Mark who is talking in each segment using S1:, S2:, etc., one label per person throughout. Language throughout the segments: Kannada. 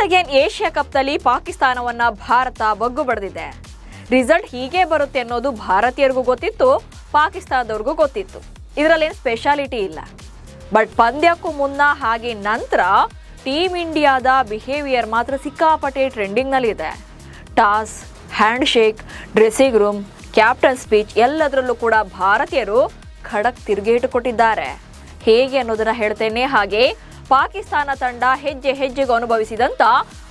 S1: ಅಗೇನ್ ಏಷ್ಯಾ ಕಪ್ನಲ್ಲಿ ಪಾಕಿಸ್ತಾನವನ್ನ ಭಾರತ ಬಗ್ಗು ಬಡಿದಿದೆ. ರಿಸಲ್ಟ್ ಹೀಗೆ ಬರುತ್ತೆ ಅನ್ನೋದು ಭಾರತೀಯರಿಗೂ ಗೊತ್ತಿತ್ತು, ಪಾಕಿಸ್ತಾನದವ್ರಿಗೂ ಗೊತ್ತಿತ್ತು. ಇದರಲ್ಲೇನು ಸ್ಪೆಷಾಲಿಟಿ ಇಲ್ಲ. ಬಟ್ ಪಂದ್ಯಕ್ಕೂ ಮುನ್ನ ಹಾಗೆ ನಂತರ ಟೀಮ್ ಇಂಡಿಯಾದ ಬಿಹೇವಿಯರ್ ಮಾತ್ರ ಸಿಕ್ಕಾಪಟ್ಟೆ ಟ್ರೆಂಡಿಂಗ್ನಲ್ಲಿದೆ. Toss, handshake, dressing room, captain speech ಎಲ್ಲದರಲ್ಲೂ ಕೂಡ ಭಾರತೀಯರು ಖಡಕ್ ತಿರುಗೇಟು ಕೊಟ್ಟಿದ್ದಾರೆ. ಹೇಗೆ ಅನ್ನೋದನ್ನ ಹೇಳ್ತೇನೆ. ಹಾಗೆ ಪಾಕಿಸ್ತಾನ ತಂಡ ಹೆಜ್ಜೆ ಹೆಜ್ಜೆಗೂ ಅನುಭವಿಸಿದಂಥ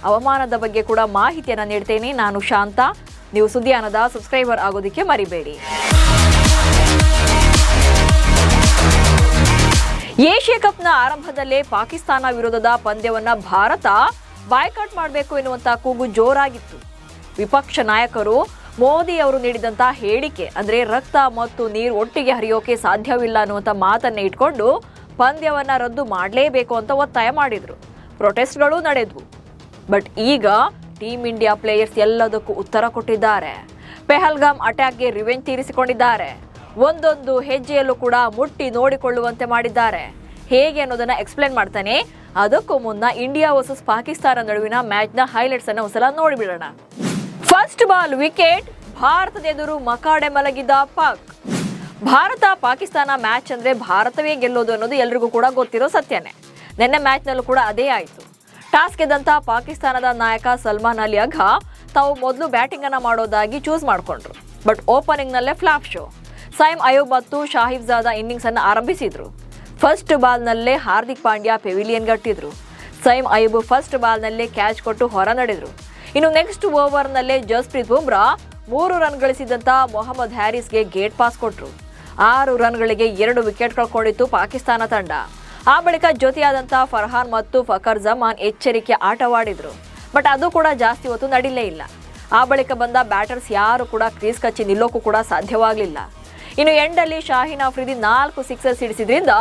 S1: ಅವಮಾನದ ಬಗ್ಗೆ ಕೂಡ ಮಾಹಿತಿಯನ್ನು ನೀಡ್ತೇನೆ. ನಾನು ಶಾಂತ. ನೀವು ಸುದ್ದಿಯಾನದ ಸಬ್ಸ್ಕ್ರೈಬರ್ ಆಗೋದಕ್ಕೆ ಮರಿಬೇಡಿ. ಏಷ್ಯಾ ಕಪ್ನ ಆರಂಭದಲ್ಲೇ ಪಾಕಿಸ್ತಾನ ವಿರೋಧದ ಪಂದ್ಯವನ್ನ ಭಾರತ ಬಾಯ್ಕಾಟ್ ಮಾಡಬೇಕು ಎನ್ನುವಂತ ಕೂಗು ಜೋರಾಗಿತ್ತು. ವಿಪಕ್ಷ ನಾಯಕರು ಮೋದಿ ಅವರು ನೀಡಿದಂತ ಹೇಳಿಕೆ ಅಂದ್ರೆ ರಕ್ತ ಮತ್ತು ನೀರು ಒಟ್ಟಿಗೆ ಹರಿಯೋಕೆ ಸಾಧ್ಯವಿಲ್ಲ ಅನ್ನುವಂಥ ಮಾತನ್ನ ಇಟ್ಕೊಂಡು ಪಂದ್ಯವನ್ನ ರದ್ದು ಮಾಡಲೇಬೇಕು ಅಂತ ಒತ್ತಾಯ ಮಾಡಿದ್ರು. ಪ್ರೊಟೆಸ್ಟ್ಗಳು ನಡೆದ್ವು. ಬಟ್ ಈಗ ಟೀಮ್ ಇಂಡಿಯಾ ಪ್ಲೇಯರ್ಸ್ ಎಲ್ಲದಕ್ಕೂ ಉತ್ತರ ಕೊಟ್ಟಿದ್ದಾರೆ. ಪೆಹಲ್ಗಾಮ್ ಅಟ್ಯಾಕ್ಗೆ ರಿವೆಂಜ್ ತೀರಿಸಿಕೊಂಡಿದ್ದಾರೆ. ಒಂದೊಂದು ಹೆಜ್ಜೆಯಲ್ಲೂ ಕೂಡ ಮುಟ್ಟಿ ನೋಡಿಕೊಳ್ಳುವಂತೆ ಮಾಡಿದ್ದಾರೆ. ಹೇಗೆ ಅನ್ನೋದನ್ನ ಎಕ್ಸ್ಪ್ಲೇನ್ ಮಾಡ್ತಾನೆ. ಅದಕ್ಕೂ ಮುನ್ನ ಇಂಡಿಯಾ ವರ್ಸಸ್ ಪಾಕಿಸ್ತಾನ ನಡುವಿನ ಮ್ಯಾಚ್ನ ಹೈಲೈಟ್ಸ್ ಅನ್ನ ಒಂದ್ಸಲ ನೋಡಿಬಿಡೋಣ. ಫಸ್ಟ್ ಬಾಲ್ ವಿಕೆಟ್, ಭಾರತದ ಎದುರು ಮಕಾಡೆ ಮಲಗಿದ ಪಾಕ್. ಭಾರತ ಪಾಕಿಸ್ತಾನ ಮ್ಯಾಚ್ ಅಂದ್ರೆ ಭಾರತವೇ ಗೆಲ್ಲೋದು ಅನ್ನೋದು ಎಲ್ರಿಗೂ ಕೂಡ ಗೊತ್ತಿರೋ ಸತ್ಯನೇ. ನಿನ್ನೆ ಮ್ಯಾಚ್ನಲ್ಲೂ ಕೂಡ ಅದೇ ಆಯಿತು. ಟಾಸ್ ಗೆದ್ದಂತ ಪಾಕಿಸ್ತಾನದ ನಾಯಕ ಸಲ್ಮಾನ್ ಅಲಿ ಅಘಾ ತಾವು ಮೊದಲು ಬ್ಯಾಟಿಂಗ್ ಅನ್ನ ಮಾಡೋದಾಗಿ ಚೂಸ್ ಮಾಡಿಕೊಂಡ್ರು. ಬಟ್ ಓಪನಿಂಗ್ ನಲ್ಲೇ ಫ್ಲಾಪ್ ಶೋ. ಸೈಮ್ ಅಯೂಬ್ ಮತ್ತು ಶಾಹಿಬ್ಜಾದಾ ಇನ್ನಿಂಗ್ಸ್ ಅನ್ನು ಆರಂಭಿಸಿದ್ರು. ಫಸ್ಟ್ ಬಾಲ್ ನಲ್ಲೇ ಹಾರ್ದಿಕ್ ಪಾಂಡ್ಯ ಪೆವಿಲಿಯನ್ ಗಟ್ಟಿದ್ರು. ಸೈಮ್ ಅಯೂಬ್ ಫಸ್ಟ್ ಬಾಲ್ ನಲ್ಲೇ ಕ್ಯಾಚ್ ಕೊಟ್ಟು ಹೊರ ನಡೆದ್ರು. ಇನ್ನು ನೆಕ್ಸ್ಟ್ ಓವರ್ ನಲ್ಲೇ ಜಸ್ಪ್ರೀತ್ ಬುಮ್ರಾ 3 ರನ್ ಗಳಿಸಿದಂತ ಮೊಹಮ್ಮದ್ ಹ್ಯಾರಿಸ್ಗೆ ಗೇಟ್ ಪಾಸ್ ಕೊಟ್ರು. 6 ರನ್ಗಳಿಗೆ 2 ವಿಕೆಟ್ ಕಳ್ಕೊಂಡಿತ್ತು ಪಾಕಿಸ್ತಾನ ತಂಡ. ಆ ಬಳಿಕ ಜೊತೆಯಾದಂಥ ಫರ್ಹಾನ್ ಮತ್ತು ಫಕರ್ ಜಮಾನ್ ಎಚ್ಚರಿಕೆ ಆಟವಾಡಿದ್ರು. ಬಟ್ ಅದು ಕೂಡ ಜಾಸ್ತಿ ಹೊತ್ತು ನಡೀಲೇ ಇಲ್ಲ. ಆ ಬಳಿಕ ಬಂದ ಬ್ಯಾಟರ್ಸ್ ಯಾರು ಕೂಡ ಕ್ರೀಸ್ ಕಚ್ಚಿ ನಿಲ್ಲೋಕ್ಕೂ ಕೂಡ ಸಾಧ್ಯವಾಗಲಿಲ್ಲ. ಇನ್ನು ಎಂಡಲ್ಲಿ ಶಾಹಿನ್ ಅಫ್ರಿದಿ 4 ಸಿಕ್ಸರ್ ಸಿಡಿಸಿದ್ರಿಂದ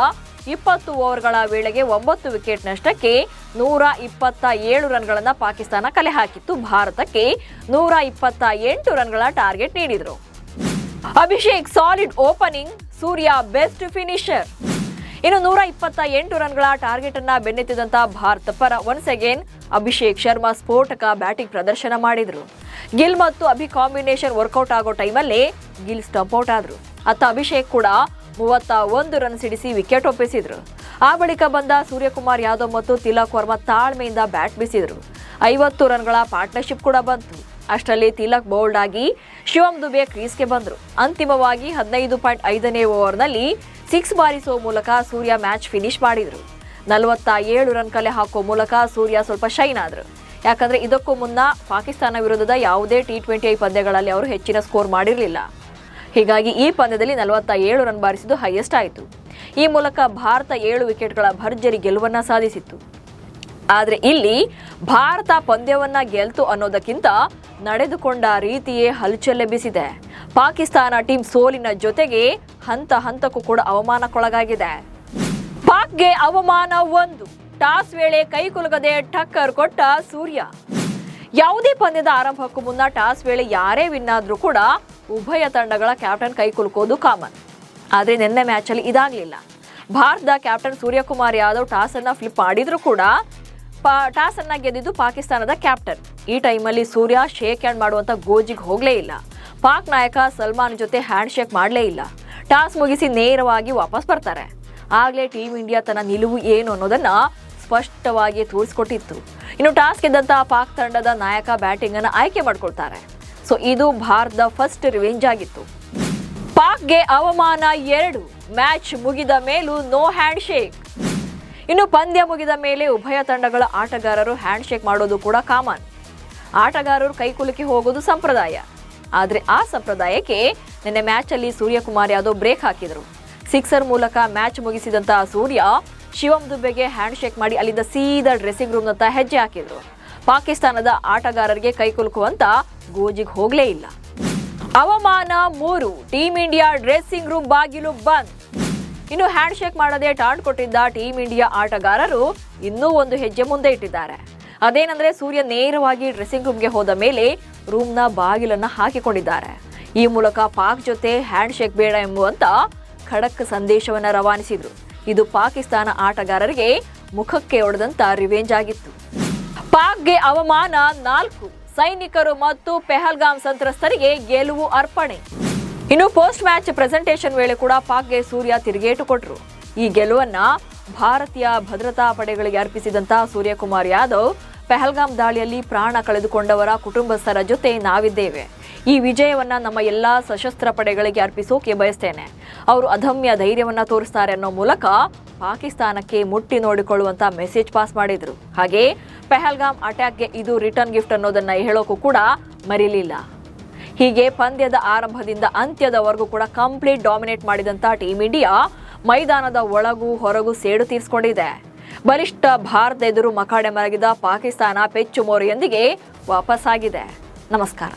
S1: 20 ಓವರ್ಗಳ ವೇಳೆಗೆ 9 ವಿಕೆಟ್ ನಷ್ಟಕ್ಕೆ 127 ರನ್ಗಳನ್ನು ಪಾಕಿಸ್ತಾನ ಕಲೆ ಹಾಕಿತ್ತು. ಭಾರತಕ್ಕೆ 128 ರನ್ಗಳ ಟಾರ್ಗೆಟ್ ನೀಡಿದ್ರು. ಅಭಿಷೇಕ್ ಸಾಲಿಡ್ ಓಪನಿಂಗ್, ಸೂರ್ಯ ಬೆಸ್ಟ್ ಫಿನಿಶರ್. ಇನ್ನು 128 ರನ್ಗಳ ಟಾರ್ಗೆಟ್ ಅನ್ನ ಬೆನ್ನತ್ತಿದಂತ ಭಾರತ ಪರ ಒನ್ಸ್ ಅಗೇನ್ ಅಭಿಷೇಕ್ ಶರ್ಮಾ ಸ್ಫೋಟಕ ಬ್ಯಾಟಿಂಗ್ ಪ್ರದರ್ಶನ ಮಾಡಿದ್ರು. ಗಿಲ್ ಮತ್ತು ಅಭಿ ಕಾಂಬಿನೇಷನ್ ವರ್ಕೌಟ್ ಆಗೋ ಟೈಮಲ್ಲಿ ಗಿಲ್ ಸ್ಟಂಪ್ ಔಟ್ ಆದ್ರು. ಅತ್ತ ಅಭಿಷೇಕ್ ಕೂಡ 31 ರನ್ ಸಿಡಿಸಿ ವಿಕೆಟ್ ಒಪ್ಪಿಸಿದ್ರು. ಆ ಬಳಿಕ ಬಂದ ಸೂರ್ಯಕುಮಾರ್ ಯಾದವ್ ಮತ್ತು ತಿಲಕ್ ವರ್ಮಾ ತಾಳ್ಮೆಯಿಂದ ಬ್ಯಾಟ್ ಬೀಸಿದ್ರು. 50 ರನ್ಗಳ ಪಾರ್ಟ್ನರ್ಶಿಪ್ ಕೂಡ ಬಂತು. ಅಷ್ಟರಲ್ಲಿ ತಿಲಕ್ ಬೌಲ್ಡ್ ಆಗಿ ಶಿವಮ್ ದುಬೆ ಕ್ರೀಸ್ಗೆ ಬಂದ್ರು. ಅಂತಿಮವಾಗಿ 15.5ನೇ ಓವರ್ನಲ್ಲಿ 6 ಬಾರಿಸುವ ಮೂಲಕ ಸೂರ್ಯ ಮ್ಯಾಚ್ ಫಿನಿಶ್ ಮಾಡಿದ್ರು. 47 ರನ್ ಕಲೆ ಹಾಕೋ ಮೂಲಕ ಸೂರ್ಯ ಸ್ವಲ್ಪ ಶೈನ್ ಆದ್ರು. ಯಾಕಂದ್ರೆ ಇದಕ್ಕೂ ಮುನ್ನ ಪಾಕಿಸ್ತಾನ ವಿರುದ್ಧದ ಯಾವುದೇ T20 ಪಂದ್ಯಗಳಲ್ಲಿ ಅವರು ಹೆಚ್ಚಿನ ಸ್ಕೋರ್ ಮಾಡಿರಲಿಲ್ಲ. ಹೀಗಾಗಿ ಈ ಪಂದ್ಯದಲ್ಲಿ 47 ರನ್ ಬಾರಿಸಿದ್ದು ಹೈಯೆಸ್ಟ್ ಆಯಿತು. ಈ ಮೂಲಕ ಭಾರತ 7 ವಿಕೆಟ್ಗಳ ಭರ್ಜರಿ ಗೆಲುವನ್ನ ಸಾಧಿಸಿತ್ತು. ಆದರೆ ಇಲ್ಲಿ ಭಾರತ ಪಂದ್ಯವನ್ನ ಗೆಲ್ತು ಅನ್ನೋದಕ್ಕಿಂತ ನಡೆದುಕೊಂಡ ರೀತಿಯೇ ಹಲ್ಚಲೆಬ್ಬಿಸಿದೆ. ಪಾಕಿಸ್ತಾನ ಟೀಮ್ ಸೋಲಿನ ಜೊತೆಗೆ ಹಂತ ಹಂತಕ್ಕೂ ಕೂಡ ಅವಮಾನಕ್ಕೊಳಗಾಗಿದೆ. ಪಾಕ್ಗೆ ಅವಮಾನ 1. ಟಾಸ್ ವೇಳೆ ಕೈ ಕುಲುಕದೆ ಟಕ್ಕರ್ ಕೊಟ್ಟ ಸೂರ್ಯ. ಯಾವುದೇ ಪಂದ್ಯದ ಆರಂಭಕ್ಕೂ ಮುನ್ನ ಟಾಸ್ ವೇಳೆ ಯಾರೇ ವಿನ್ ಆದ್ರೂ ಕೂಡ ಉಭಯ ತಂಡಗಳ ಕ್ಯಾಪ್ಟನ್ ಕೈ ಕುಲುಕೋದು ಕಾಮನ್. ಆದರೆ ನಿನ್ನೆ ಮ್ಯಾಚಲ್ಲಿ ಇದಾಗಲಿಲ್ಲ. ಭಾರತದ ಕ್ಯಾಪ್ಟನ್ ಸೂರ್ಯಕುಮಾರ್ ಯಾದವ್ ಟಾಸ್ ಅನ್ನ ಫ್ಲಿಪ್ ಮಾಡಿದ್ರು ಕೂಡ ಟಾಸ್ ಅನ್ನ ಗೆದ್ದಿದ್ದು ಪಾಕಿಸ್ತಾನದ ಕ್ಯಾಪ್ಟನ್. ಈ ಟೈಮಲ್ಲಿ ಸೂರ್ಯ ಶೇಕ್ ಹ್ಯಾಂಡ್ ಮಾಡುವಂತ ಗೋಜಿಗೆ ಹೋಗಲೇ ಇಲ್ಲ. ಪಾಕ್ ನಾಯಕ ಸಲ್ಮಾನ್ ಜೊತೆ ಹ್ಯಾಂಡ್ ಶೇಕ್ ಮಾಡಲೇ ಇಲ್ಲ. ಟಾಸ್ ಮುಗಿಸಿ ನೇರವಾಗಿ ವಾಪಸ್ ಬರ್ತಾರೆ. ಆಗ್ಲೇ ಟೀಮ್ ಇಂಡಿಯಾ ತನ್ನ ನಿಲುವು ಏನು ಅನ್ನೋದನ್ನ ಸ್ಪಷ್ಟವಾಗಿ ತೋರಿಸಿಕೊಟ್ಟಿತ್ತು. ಇನ್ನು ಟಾಸ್ ಗೆದ್ದಂತ ಪಾಕ್ ತಂಡದ ನಾಯಕ ಬ್ಯಾಟಿಂಗ್ ಅನ್ನು ಆಯ್ಕೆ ಮಾಡ್ಕೊಳ್ತಾರೆ. ಸೊ ಇದು ಭಾರತದ ಫಸ್ಟ್ ರಿವೆಂಜ್ ಆಗಿತ್ತು. ಪಾಕ್ಗೆ ಅವಮಾನ 2. ಮ್ಯಾಚ್ ಮುಗಿದ ಮೇಲೂ ನೋ ಹ್ಯಾಂಡ್ ಶೇಕ್. ಇನ್ನು ಪಂದ್ಯ ಮುಗಿದ ಮೇಲೆ ಉಭಯ ತಂಡಗಳ ಆಟಗಾರರು ಹ್ಯಾಂಡ್ ಶೇಕ್ ಮಾಡೋದು ಕೂಡ ಕಾಮನ್. ಆಟಗಾರರು ಕೈಕುಲುಕಿ ಹೋಗೋದು ಸಂಪ್ರದಾಯ. ಆದರೆ ಆ ಸಂಪ್ರದಾಯಕ್ಕೆ ನಿನ್ನೆ ಮ್ಯಾಚಲ್ಲಿ ಸೂರ್ಯಕುಮಾರ್ ಯಾದವ್ ಬ್ರೇಕ್ ಹಾಕಿದರು. ಸಿಕ್ಸರ್ ಮೂಲಕ ಮ್ಯಾಚ್ ಮುಗಿಸಿದಂತಹ ಸೂರ್ಯ ಶಿವಮ್ ದುಬೆಗೆ ಹ್ಯಾಂಡ್ ಶೇಕ್ ಮಾಡಿ ಅಲ್ಲಿಂದ ಸೀದಾ ಡ್ರೆಸ್ಸಿಂಗ್ ರೂಮ್ನತ್ತ ಹೆಜ್ಜೆ ಹಾಕಿದ್ರು. ಪಾಕಿಸ್ತಾನದ ಆಟಗಾರರಿಗೆ ಕೈಕುಲುಕುವಂತ ಗೋಜಿಗೆ ಹೋಗಲೇ ಇಲ್ಲ. ಅವಮಾನ 3. ಟೀಮ್ ಇಂಡಿಯಾ ಡ್ರೆಸ್ಸಿಂಗ್ ರೂಮ್ ಬಾಗಿಲು ಬಂದ್. ಇನ್ನು ಹ್ಯಾಂಡ್ ಶೇಕ್ ಮಾಡದೆ ಟಾಂಟ್ ಕೊಟ್ಟಿದ್ದ ಟೀಮ್ ಇಂಡಿಯಾ ಆಟಗಾರರು ಇನ್ನೂ ಒಂದು ಹೆಜ್ಜೆ ಮುಂದೆ ಇಟ್ಟಿದ್ದಾರೆ. ಅದೇನಂದ್ರೆ ಸೂರ್ಯ ನೇರವಾಗಿ ಡ್ರೆಸ್ಸಿಂಗ್ ರೂಮ್ಗೆ ಹೋದ ಮೇಲೆ ರೂಮ್ನ ಬಾಗಿಲನ್ನ ಹಾಕಿಕೊಂಡಿದ್ದಾರೆ. ಈ ಮೂಲಕ ಪಾಕ್ ಜೊತೆ ಹ್ಯಾಂಡ್ ಶೇಕ್ ಬೇಡ ಎಂಬುವಂತ ಖಡಕ್ ಸಂದೇಶವನ್ನ ರವಾನಿಸಿದ್ರು. ಇದು ಪಾಕಿಸ್ತಾನ ಆಟಗಾರರಿಗೆ ಮುಖಕ್ಕೆ ಹೊಡೆದಂತ ರಿವೆಂಜ್ ಆಗಿತ್ತು. ಪಾಕ್ಗೆ ಅವಮಾನ 4 ಸೈನಿಕರು ಮತ್ತು ಪೆಹಲ್ಗಾಮ್ ಸಂತ್ರಸ್ತರಿಗೆ ಗೆಲುವು ಅರ್ಪಣೆ. ಇನ್ನು ಪೋಸ್ಟ್ ಮ್ಯಾಚ್ ಪ್ರೆಸೆಂಟೇಷನ್ ವೇಳೆ ಕೂಡ ಪಾಕ್ಗೆ ಸೂರ್ಯ ತಿರುಗೇಟು ಕೊಟ್ಟರು. ಈ ಗೆಲುವನ್ನ ಭಾರತೀಯ ಭದ್ರತಾ ಪಡೆಗಳಿಗೆ ಅರ್ಪಿಸಿದಂತ ಸೂರ್ಯಕುಮಾರ್ ಯಾದವ್, ಪೆಹಲ್ಗಾಮ್ ದಾಳಿಯಲ್ಲಿ ಪ್ರಾಣ ಕಳೆದುಕೊಂಡವರ ಕುಟುಂಬಸ್ಥರ ಜೊತೆ ನಾವಿದ್ದೇವೆ. ಈ ವಿಜಯವನ್ನ ನಮ್ಮ ಎಲ್ಲಾ ಸಶಸ್ತ್ರ ಪಡೆಗಳಿಗೆ ಅರ್ಪಿಸೋಕೆ ಬಯಸ್ತೇನೆ. ಅವರು ಅದಮ್ಯ ಧೈರ್ಯವನ್ನ ತೋರಿಸ್ತಾರೆ ಅನ್ನೋ ಮೂಲಕ ಪಾಕಿಸ್ತಾನಕ್ಕೆ ಮುಟ್ಟಿ ನೋಡಿಕೊಳ್ಳುವಂತ ಮೆಸೇಜ್ ಪಾಸ್ ಮಾಡಿದ್ರು. ಹಾಗೆ ಪೆಹಲ್ಗಾಮ್ ಅಟ್ಯಾಕ್ಗೆ ಇದು ರಿಟರ್ನ್ ಗಿಫ್ಟ್ ಅನ್ನೋದನ್ನ ಹೇಳೋಕು ಕೂಡ ಮರಿಲಿಲ್ಲ. ಹೀಗೆ ಪಂದ್ಯದ ಆರಂಭದಿಂದ ಅಂತ್ಯದವರೆಗೂ ಕೂಡ ಕಂಪ್ಲೀಟ್ ಡಾಮಿನೇಟ್ ಮಾಡಿದಂತ ಟೀಮ್ ಇಂಡಿಯಾ ಮೈದಾನದ ಒಳಗೂ ಹೊರಗೂ ಸೇಡು ತೀರಿಸಿಕೊಂಡಿದೆ. ಬಲಿಷ್ಠ ಭಾರತ ಎದುರು ಮಕಾಡೆ ಮರಗಿದ ಪಾಕಿಸ್ತಾನ ಪೆಚ್ಚು ಮೋರಿಯೊಂದಿಗೆ ವಾಪಸ್ಸಾಗಿದೆ. ನಮಸ್ಕಾರ.